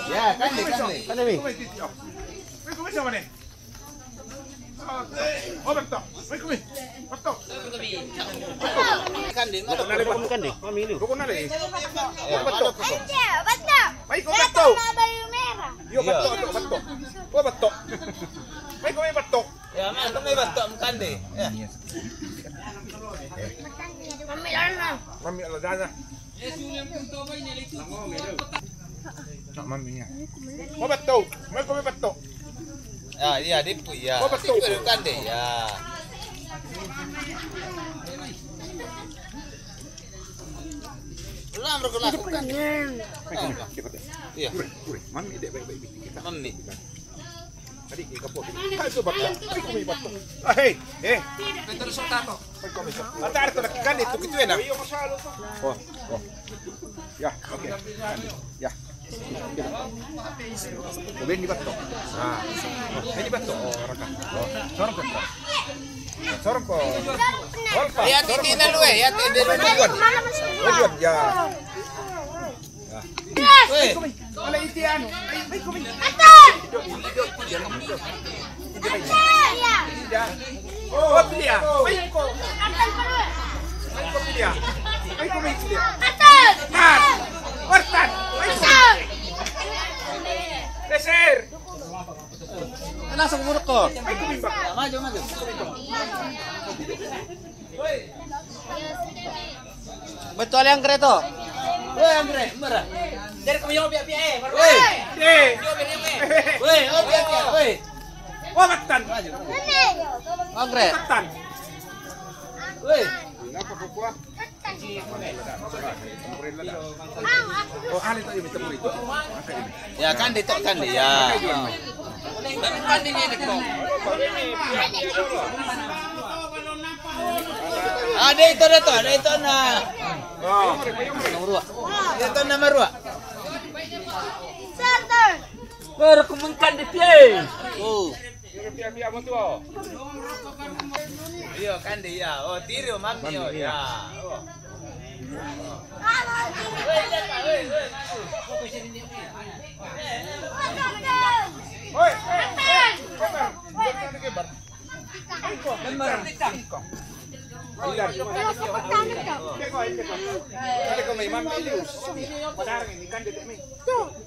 Ya, kan Mi. May sama nih. Oh, betul. May betul. Kandi, Kandi. Mami ini. Rukun nali. Ya, Betul. Betul. May ko betul. Bayu merah. Yo, betul. Oh, betul. May ko may betul. Ya, mana may batok kandi. Ya. Mami lana. Mami aladana. Mami niya. Oh, betul. May ko may betul. Ya, iya dipu ya. Oh, betul. Dipu kandi ya. Ulang berkelah. Iya. Mami dek baik-baik kita. Mami. Tadi kapok. Itu betul. May ko may betul. Ah, hey. Terus tato. Atar to nakikan itu gitu na. Oh. Ya, oke. Ya. Kemudian di batok. Nah, ini batok. Oh, raka. Oh, sorong ko. Sorong ko. Holpa. Ya titina lu ya, titina lu. Tujuan, ya. Weh. Wala iti ano. Ay, kumi. Oh, dia. Ay ko. Ay ko dia. Ay ko dia. Mat. Hortan. Ay ko. Leser. Langsung buruk ko. Ay ko bak. Maju. Betul yang kreto. Woi, Andre, merah. Dari kami yo biar Woi. Eh. Woi, oh biar. Woi. Oh, matan. Andre. Matan. Woi. Apa kuah? Oh, ahli tadi minta murid. Ya kan ditok kan dia. Kan ini dekok. Ada itu na. Oh. Nomor 2. Itu nomor 2. Sarter. Baru kemengkan di pie. Oh. Pia mo tuo. Iya kan dia. Oh, tiru mami yo ya. Oh. Oi. Ada ko may mami lius. Padarang ikan de mi.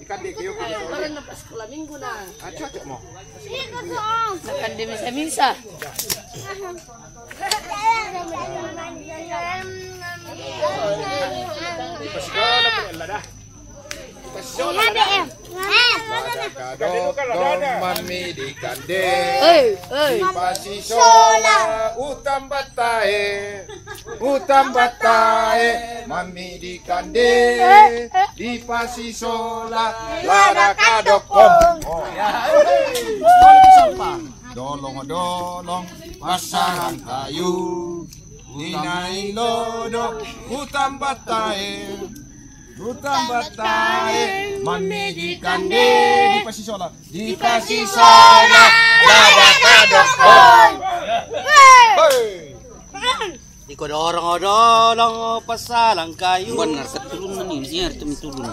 Ikan de kayo. Kemarin pas sekolah minggu na. Ah, cocok mo. Makan di misa-misa. Paskola pa rin dah. Paskola dah. Dong mami di kande. Pasi sola utam batae mami di kande di pasi sola lada kadokom. Oh ya. Dolong pasaran kayu dinai lodo utam batae mami di kande di pasi sola lada kadokom. Iko dorong pasalang kayu. Benar setulun ini harus mitulun.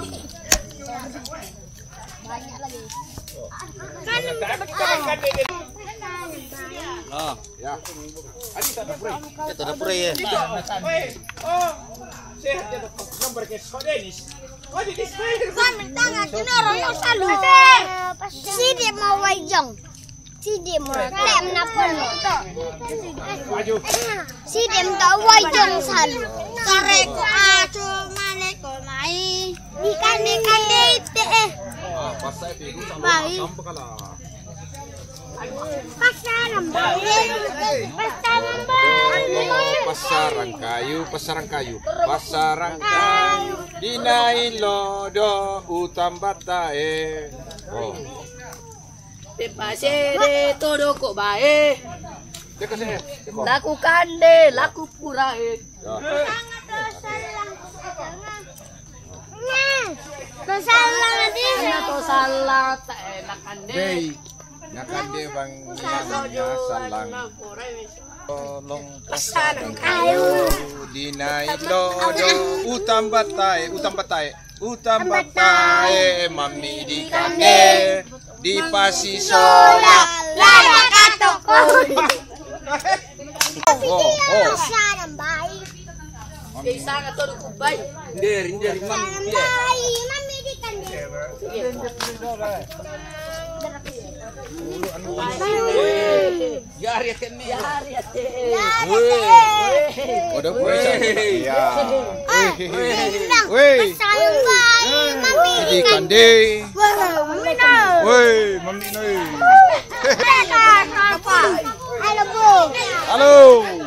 Oh, Ya. Adi tak ada itu ada pura ya. Oh, sehat ya nomor ke Sodenis. Oh, di display. Si dia mau wajong. Si dia mau tem napon. Maju. Si dia mau wajong salu. Kareko aco maneko mai. Ikan ite. Ah, pasai itu Baik. sampai kalah. Pasaran bayi. Pasaran kayu. Dinai lodo utam batae. Oh. Pasere todo kok bae. Dia kasih. Laku kande, laku purae. Tosalang di. To salah tak enak kande. Bay. Nakande bang salang. Tolong pasaran kayu. Dinai lodo utam batae. Mami mami di kande di pasi Sola, lada katoko. Oh, Sana bayi. Dari mami. Bayi, mami di kandil. Yari kami. udah puasa. Ya. Weh. Sayang bayi, mami Di di kande. Mami no. Woi, mami noi. Halo Bu. Halo.